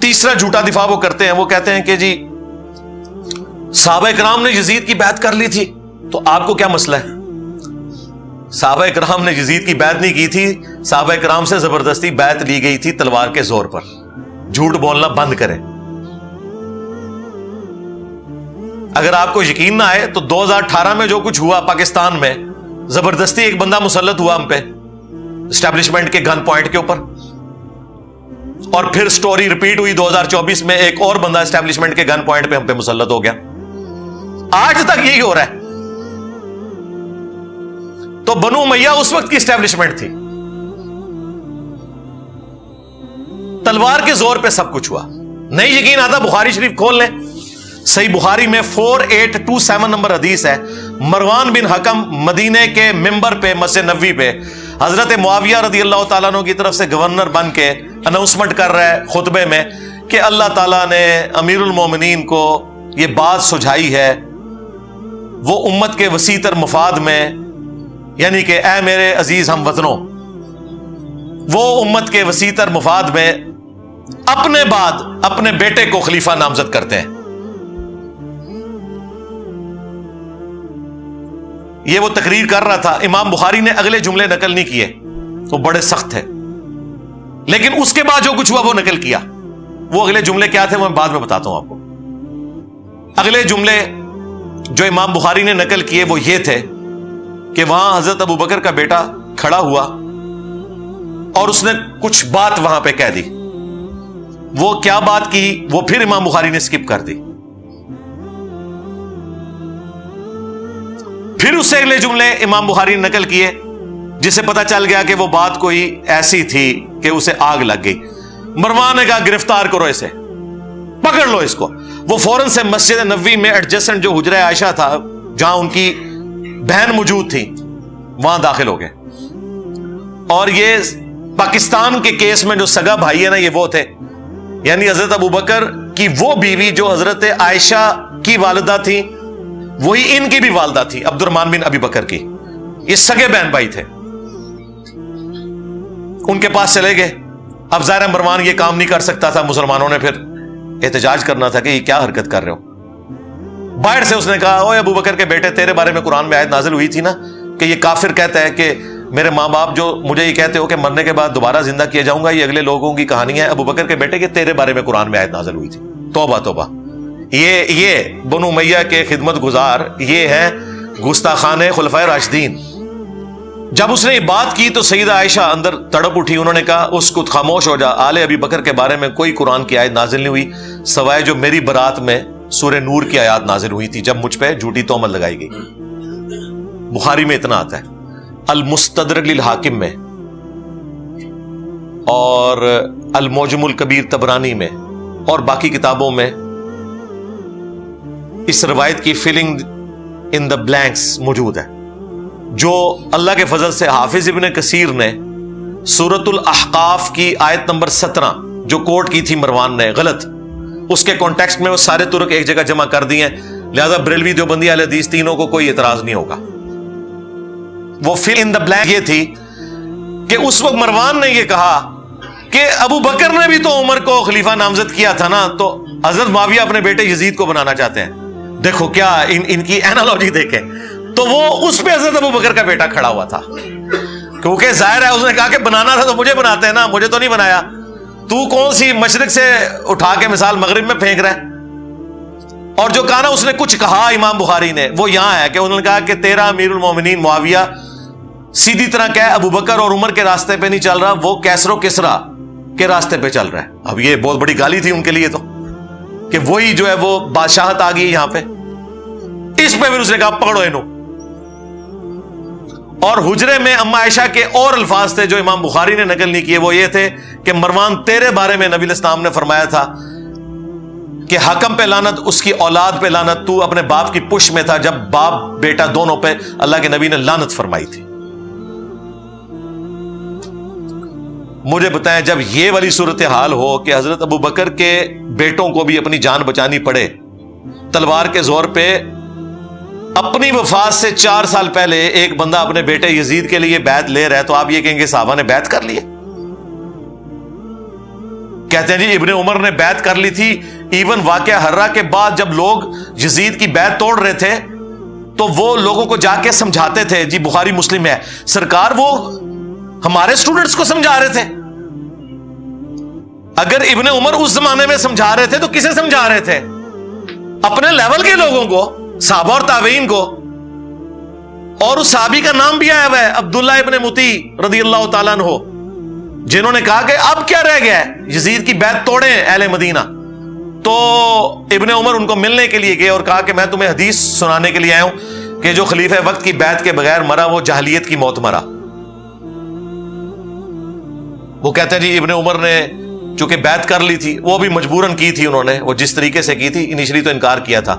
تیسرا جھوٹا دفاع وہ کرتے ہیں، وہ کہتے ہیں کہ جی صحابہ کرام نے یزید کی بیعت کر لی تھی، تو آپ کو کیا مسئلہ ہے؟ صحابہ کرام نے یزید کی بیعت نہیں کی تھی، صحابہ کرام سے زبردستی بیعت لی گئی تھی تلوار کے زور پر۔ جھوٹ بولنا بند کریں۔ اگر آپ کو یقین نہ آئے تو 2018 میں جو کچھ ہوا پاکستان میں، زبردستی ایک بندہ مسلط ہوا ہم پہ اسٹیبلشمنٹ کے گن پوائنٹ کے اوپر، اور پھر سٹوری ریپیٹ ہوئی 2024 میں، ایک اور بندہ اسٹیبلشمنٹ کے گن پوائنٹ پہ ہم پہ مسلط ہو گیا۔ آج تک یہی ہو رہا ہے۔ تو بنو امیہ اس وقت کی اسٹیبلشمنٹ تھی، تلوار کے زور پہ سب کچھ ہوا۔ نہیں یقین آتا بخاری شریف کھول لیں، صحیح بخاری میں 4827 نمبر حدیث ہے، مروان بن حکم مدینے کے ممبر پہ مسجد نبوی پہ حضرت معاویہ رضی اللہ تعالیٰ عنہ کی طرف سے گورنر بن کے اناؤنسمنٹ کر رہا ہے خطبے میں کہ اللہ تعالیٰ نے امیر المومنین کو یہ بات سجھائی ہے، وہ امت کے وسیع تر مفاد میں، یعنی کہ اے میرے عزیز ہم وطنوں، وہ امت کے وسیع تر مفاد میں اپنے بعد اپنے بیٹے کو خلیفہ نامزد کرتے ہیں۔ یہ وہ تقریر کر رہا تھا، امام بخاری نے اگلے جملے نقل نہیں کیے، وہ بڑے سخت تھے، لیکن اس کے بعد جو کچھ ہوا وہ نقل کیا۔ وہ اگلے جملے کیا تھے میں بعد میں بتاتا ہوں آپ کو۔ اگلے جملے جو امام بخاری نے نقل کیے وہ یہ تھے کہ وہاں حضرت ابو بکر کا بیٹا کھڑا ہوا اور اس نے کچھ بات وہاں پہ کہہ دی۔ وہ کیا بات کی وہ پھر امام بخاری نے سکپ کر دی۔ پھر اس سے اگلے جملے امام بخاری نے نقل کیے جسے پتا چل گیا کہ وہ بات کوئی ایسی تھی کہ اسے آگ لگ گئی۔ مروان نے کہا گرفتار کرو اسے، پکڑ لو اس کو۔ وہ فوراً سے مسجد نبوی میں ایڈجسٹنٹ جو حجرہ عائشہ تھا جہاں ان کی بہن موجود تھی وہاں داخل ہو گئے۔ اور یہ پاکستان کے کیس میں جو سگا بھائی ہے نا، یہ وہ تھے، یعنی حضرت ابو بکر کی وہ بیوی جو حضرت عائشہ کی والدہ تھی، وہی ان کی بھی والدہ تھی عبد الرحمن بن ابی بکر کی۔ یہ سگے بہن بھائی تھے۔ ان کے پاس چلے گئے۔ اب ظاہر مروان یہ کام نہیں کر سکتا تھا، مسلمانوں نے پھر احتجاج کرنا تھا کہ یہ کیا حرکت کر رہے ہو۔ باہر سے اس نے کہا اوے ابو بکر کے بیٹے، تیرے بارے میں قرآن میں آیت نازل ہوئی تھی نا کہ یہ کافر کہتا ہے کہ میرے ماں باپ جو مجھے یہ کہتے ہو کہ مرنے کے بعد دوبارہ زندہ کیا جاؤں گا، یہ اگلے لوگوں کی کہانی ہے۔ ابو بکر کے بیٹے کہ تیرے بارے میں قرآن میں آیت نازل ہوئی تھی۔ توبہ توبہ۔ یہ بنو امیہ کے خدمت گزار، یہ ہیں گستاخان خلفائے راشدین۔ جب اس نے یہ بات کی تو سیدہ عائشہ اندر تڑپ اٹھی، انہوں نے کہا اسکت، خاموش ہو جا، آل ابی بکر کے بارے میں کوئی قرآن کی آیت نازل نہیں ہوئی سوائے جو میری برات میں سورہ نور کی آیات نازل ہوئی تھی جب مجھ پہ جھوٹی تہمت لگائی گئی۔ بخاری میں اتنا آتا ہے، المستدرک للحاکم میں اور المعجم الکبیر طبرانی میں اور باقی کتابوں میں اس روایت کی فلنگ ان دا بلینکس موجود ہے، جو اللہ کے فضل سے حافظ ابن کثیر نے سورۃ الاحقاف کی آیت نمبر 17 جو کوٹ کی تھی مروان نے غلط، اس کے کانٹیکسٹ میں وہ سارے ترک ایک جگہ جمع کر دیے ہیں، لہذا بریلوی دیوبندی اہل حدیث تینوں کو کوئی اعتراض نہیں ہوگا۔ وہ فل ان دا بلینک یہ تھی کہ اس وقت مروان نے یہ کہا کہ ابو بکر نے بھی تو عمر کو خلیفہ نامزد کیا تھا نا، تو حضرت معاویہ اپنے بیٹے یزید کو بنانا چاہتے ہیں۔ دیکھو کیا ان کی اینالوجی دیکھیں، تو وہ اس پہ حضرت ابو بکر کا بیٹا کھڑا ہوا تھا، کیونکہ ظاہر ہے اس نے کہا کہ بنانا تھا تو مجھے بناتے ہیں نا، مجھے تو نہیں بنایا، تو کون سی مشرق سے اٹھا کے مثال مغرب میں پھینک رہا ہے۔ اور جو کہا نا اس نے کچھ کہا امام بخاری نے، وہ یہاں ہے کہ انہوں نے کہا کہ تیرا امیر المومنین معاویہ سیدھی طرح کہہ ابو بکر اور عمر کے راستے پہ نہیں چل رہا، وہ کیسر و کسرا کے راستے پہ چل رہا ہے۔ اب یہ بہت بڑی گالی تھی ان کے لیے تو، کہ وہی جو ہے وہ بادشاہت آ گئی یہاں پہ۔ اس پہ پھر اس نے کہا پکڑو انہوں۔ اور حجرے میں اما عائشہ کے اور الفاظ تھے جو امام بخاری نے نقل نہیں کیے، وہ یہ تھے کہ مروان تیرے بارے میں نبی الاسلام نے فرمایا تھا کہ حکم پہ لعنت، اس کی اولاد پہ لعنت، تو اپنے باپ کی پش میں تھا جب باپ بیٹا دونوں پہ اللہ کے نبی نے لعنت فرمائی تھی۔ مجھے بتائیں جب یہ والی صورتحال ہو کہ حضرت ابو بکر کے بیٹوں کو بھی اپنی جان بچانی پڑے تلوار کے زور پہ، اپنی وفات سے 4 سال پہلے ایک بندہ اپنے بیٹے یزید کے لیے بیعت لے رہا ہے، تو آپ یہ کہیں گے صحابہ نے بیعت کر لی ہے؟ کہتے ہیں جی ابن عمر نے بیعت کر لی تھی، ایون واقعہ ہررا کے بعد جب لوگ یزید کی بیعت توڑ رہے تھے تو وہ لوگوں کو جا کے سمجھاتے تھے. جی بخاری مسلم ہے، سرکار وہ ہمارے اسٹوڈنٹس کو سمجھا رہے تھے. اگر ابن عمر اس زمانے میں سمجھا رہے تھے تو کسے سمجھا رہے تھے؟ اپنے لیول کے لوگوں کو، صحابہ اور تابعین کو. اور اس صحابی کا نام بھی آیا ہوا ہے عبداللہ ابن مطیع رضی اللہ تعالیٰ عنہ، جنہوں نے کہا کہ اب کیا رہ گیا ہے، یزید کی بیعت توڑیں اہل مدینہ. تو ابن عمر ان کو ملنے کے لیے گئے اور کہا کہ میں تمہیں حدیث سنانے کے لیے آیا ہوں کہ جو خلیفہ وقت کی بیعت کے بغیر مرا وہ جاہلیت کی موت مرا. وہ کہتے ہیں جی ابن عمر نے چونکہ بیعت کر لی تھی، وہ بھی مجبوراً کی تھی، انہوں نے وہ جس طریقے سے کی تھی، انیشلی تو انکار کیا تھا.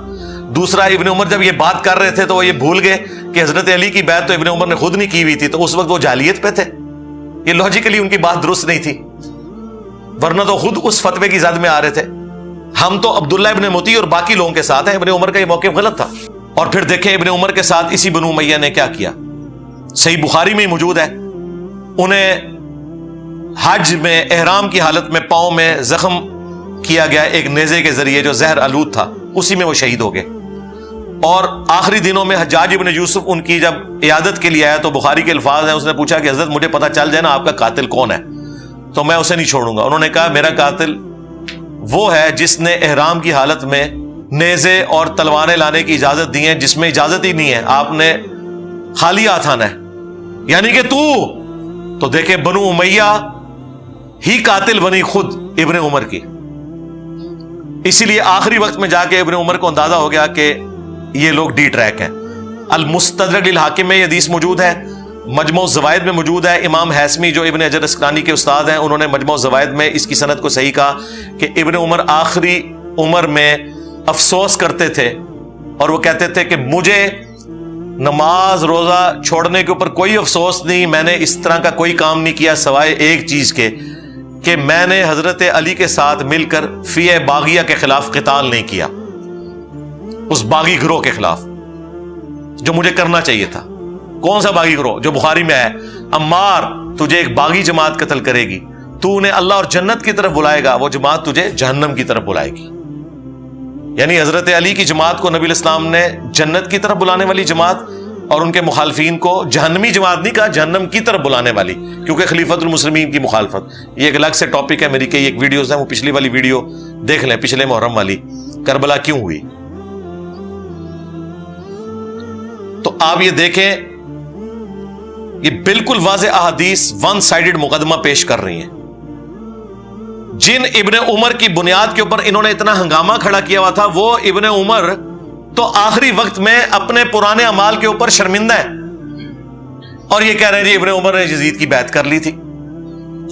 دوسرا، ابن عمر جب یہ بات کر رہے تھے تو وہ یہ بھول گئے کہ حضرت علی کی بیعت تو ابن عمر نے خود نہیں کی ہوئی تھی، تو اس وقت وہ جاہلیت پہ تھے. یہ لاجیکلی ان کی بات درست نہیں تھی، ورنہ تو خود اس فتوے کی زد میں آ رہے تھے. ہم تو عبداللہ ابن مطیع اور باقی لوگوں کے ساتھ ہیں، ابن عمر کا یہ موقف غلط تھا. اور پھر دیکھیں ابن عمر کے ساتھ اسی بنو امیہ نے کیا کیا، صحیح بخاری میں ہی موجود ہے. انہیں حج میں احرام کی حالت میں پاؤں میں زخم کیا گیا ایک نیزے کے ذریعے جو زہر آلود تھا، اسی میں وہ شہید ہو گئے. اور آخری دنوں میں حجاج ابن یوسف ان کی جب عیادت کے لیے آیا تو بخاری کے الفاظ ہیں، اس نے پوچھا کہ حضرت مجھے پتہ چل جائے نا آپ کا قاتل کون ہے تو میں اسے نہیں چھوڑوں گا. انہوں نے کہا میرا قاتل وہ ہے جس نے احرام کی حالت میں نیزے اور تلواریں لانے کی اجازت دی ہے، جس میں اجازت ہی نہیں ہے، آپ نے خالی ہاتھ آنا ہے، یعنی کہ تو دیکھیں بنو امیہ ہی قاتل بنی خود ابن عمر کی. اسی لیے آخری وقت میں جا کے ابن عمر کو اندازہ ہو گیا کہ یہ لوگ ڈی ٹریک ہیں. المستدرک للحاکم میں یہ حدیث موجود ہے، مجموع الزوائد میں موجود ہے. امام حیثمی جو ابن حجر اسقلانی کے استاد ہیں، انہوں نے مجموع الزوائد میں اس کی سند کو صحیح کہا کہ ابن عمر آخری عمر میں افسوس کرتے تھے اور وہ کہتے تھے کہ مجھے نماز روزہ چھوڑنے کے اوپر کوئی افسوس نہیں، میں نے اس طرح کا کوئی کام نہیں کیا سوائے ایک چیز کے کہ میں نے حضرت علی کے ساتھ مل کر فیہ باغیہ کے خلاف قتال نہیں کیا، اس باغی گروہ کے خلاف جو مجھے کرنا چاہیے تھا. کون سا باغی گروہ؟ جو بخاری میں ہے، عمار تجھے ایک باغی جماعت قتل کرے گی، تو انہیں اللہ اور جنت کی طرف بلائے گا، وہ جماعت تجھے جہنم کی طرف بلائے گی. یعنی حضرت علی کی جماعت کو نبی الاسلام نے جنت کی طرف بلانے والی جماعت اور ان کے مخالفین کو جہنمی جماعت نہیں کہا، جہنم کی طرف بلانے والی، کیونکہ خلیفۃ المسلمین کی مخالفت. یہ ایک الگ سے ٹاپک ہے، میری کئی ایک ویڈیوز ہیں، وہ پچھلی والی ویڈیو دیکھ لیں، پچھلے محرم والی، کربلا کیوں ہوئی. تو آپ یہ دیکھیں، یہ بالکل واضح احادیث ون سائیڈڈ مقدمہ پیش کر رہی ہیں. جن ابن عمر کی بنیاد کے اوپر انہوں نے اتنا ہنگامہ کھڑا کیا ہوا تھا، وہ ابن عمر تو آخری وقت میں اپنے پرانے اعمال کے اوپر شرمندہ ہے اور یہ کہہ رہے ہیں جی ابن عمر نے یزید کی بیعت کر لی تھی.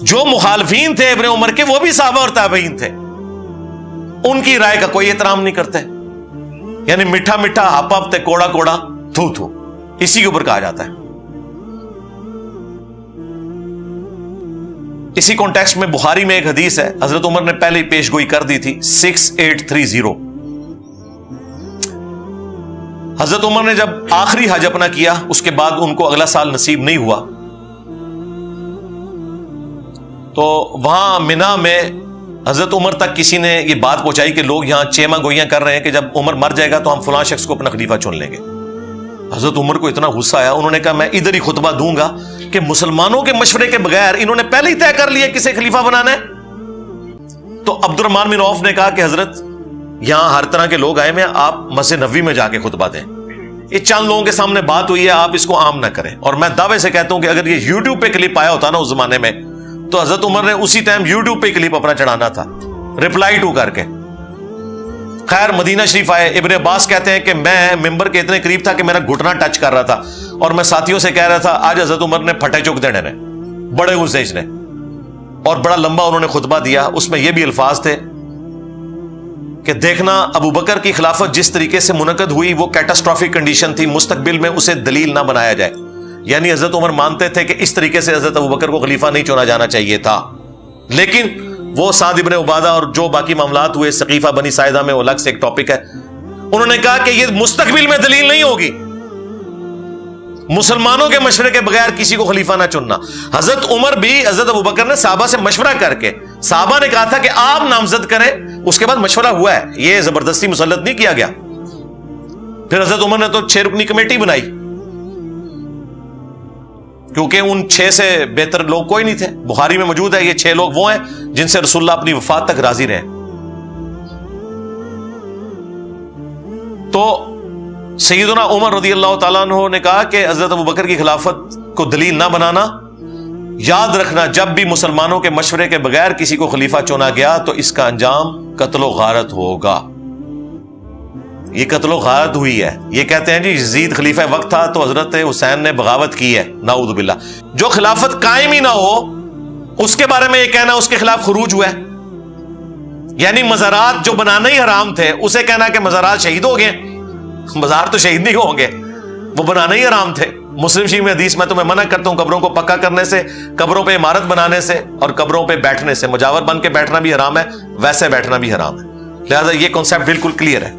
جو مخالفین تھے ابن عمر کے وہ بھی صحابہ اور تابعین تھے، ان کی رائے کا کوئی احترام نہیں کرتے. یعنی میٹھا میٹھا ہپ ہپ تے کوڑا کوڑا تھو تھو، اسی کے اوپر کہا جاتا ہے. اسی کانٹیکسٹ میں بخاری میں ایک حدیث ہے، حضرت عمر نے پہلے ہی پیش گوئی کر دی تھی، 6830. حضرت عمر نے جب آخری حج اپنا کیا، اس کے بعد ان کو اگلا سال نصیب نہیں ہوا، تو وہاں منا میں حضرت عمر تک کسی نے یہ بات پہنچائی کہ لوگ یہاں چیما گوئیاں کر رہے ہیں کہ جب عمر مر جائے گا تو ہم فلاں شخص کو اپنا خلیفہ چن لیں گے. حضرت عمر کو اتنا غصہ آیا، انہوں نے کہا میں ادھر ہی خطبہ دوں گا کہ مسلمانوں کے مشورے کے بغیر انہوں نے پہلے ہی طے کر لیا کسے خلیفہ بنانا ہے. تو عبد الرحمن بن عوف نے کہا کہ حضرت یہاں ہر طرح کے لوگ آئے ہیں، آپ مسجد نبوی میں جا کے خطبہ دیں. یہ چند لوگوں کے سامنے بات ہوئی ہے، آپ اس کو عام نہ کریں. اور میں دعوے سے کہتا ہوں کہ اگر یہ یوٹیوب پہ کلپ آیا ہوتا نا اس زمانے میں تو حضرت عمر نے اسی ٹائم یوٹیوب پہ کلپ اپنا چڑھانا تھا، ریپلائی ٹو کر کے. خیر مدینہ شریف آئے، ابن عباس کہتے ہیں کہ میں ممبر کے اتنے قریب تھا کہ میرا گھٹنا ٹچ کر رہا تھا اور میں ساتھیوں سے کہہ رہا تھا آج حضرت عمر نے پھٹے چک دینے نے، بڑے غصے نے، اور بڑا لمبا انہوں نے خطبہ دیا. اس میں یہ بھی الفاظ تھے کہ دیکھنا ابو بکر کی خلافت جس طریقے سے منعقد ہوئی وہ کیٹاسٹرافک کنڈیشن تھی، مستقبل میں اسے دلیل نہ بنایا جائے. یعنی حضرت عمر مانتے تھے کہ اس طریقے سے حضرت ابو بکر کو خلیفہ نہیں چنا جانا چاہیے تھا. لیکن وہ سعد ابن عبادہ اور جو باقی معاملات ہوئے سقیفہ بنی ساعدہ میں، وہ الگ سے ایک ٹاپک ہے. انہوں نے کہا کہ یہ مستقبل میں دلیل نہیں ہوگی، مسلمانوں کے مشورے کے بغیر کسی کو خلیفہ نہ چننا. حضرت عمر بھی حضرت ابوبکر نے صحابہ سے مشورہ کر کے، صحابہ نے کہا تھا کہ آپ نامزد کریں، اس کے بعد مشورہ ہوا ہے، یہ زبردستی مسلط نہیں کیا گیا. پھر حضرت عمر نے تو 6 رکنی کمیٹی بنائی، کیونکہ ان 6 سے بہتر لوگ کوئی نہیں تھے. بخاری میں موجود ہے، یہ 6 لوگ وہ ہیں جن سے رسول اللہ اپنی وفات تک راضی رہے. تو سیدنا عمر رضی اللہ تعالیٰ عنہ نے کہا کہ حضرت ابوبکر کی خلافت کو دلیل نہ بنانا، یاد رکھنا جب بھی مسلمانوں کے مشورے کے بغیر کسی کو خلیفہ چنا گیا تو اس کا انجام قتل و غارت ہوگا. یہ قتل و غارت ہوئی ہے. یہ کہتے ہیں جی یزید خلیفہ وقت تھا تو حضرت حسین نے بغاوت کی ہے، نعوذ باللہ. جو خلافت قائم ہی نہ ہو اس کے بارے میں یہ کہنا اس کے خلاف خروج ہوا ہے. یعنی مزارات جو بنانا ہی حرام تھے اسے کہنا کہ مزارات شہید ہو گئے. مزار تو شہید نہیں ہوں گے، وہ بنانا ہی حرام تھے. مسلم شریف میں حدیث میں تمہیں منع کرتا ہوں قبروں کو پکا کرنے سے، قبروں پہ عمارت بنانے سے اور قبروں پہ بیٹھنے سے. مجاور بن کے بیٹھنا بھی حرام ہے، ویسے بیٹھنا بھی حرام ہے. لہذا یہ کانسیپٹ بالکل کلیئر ہے.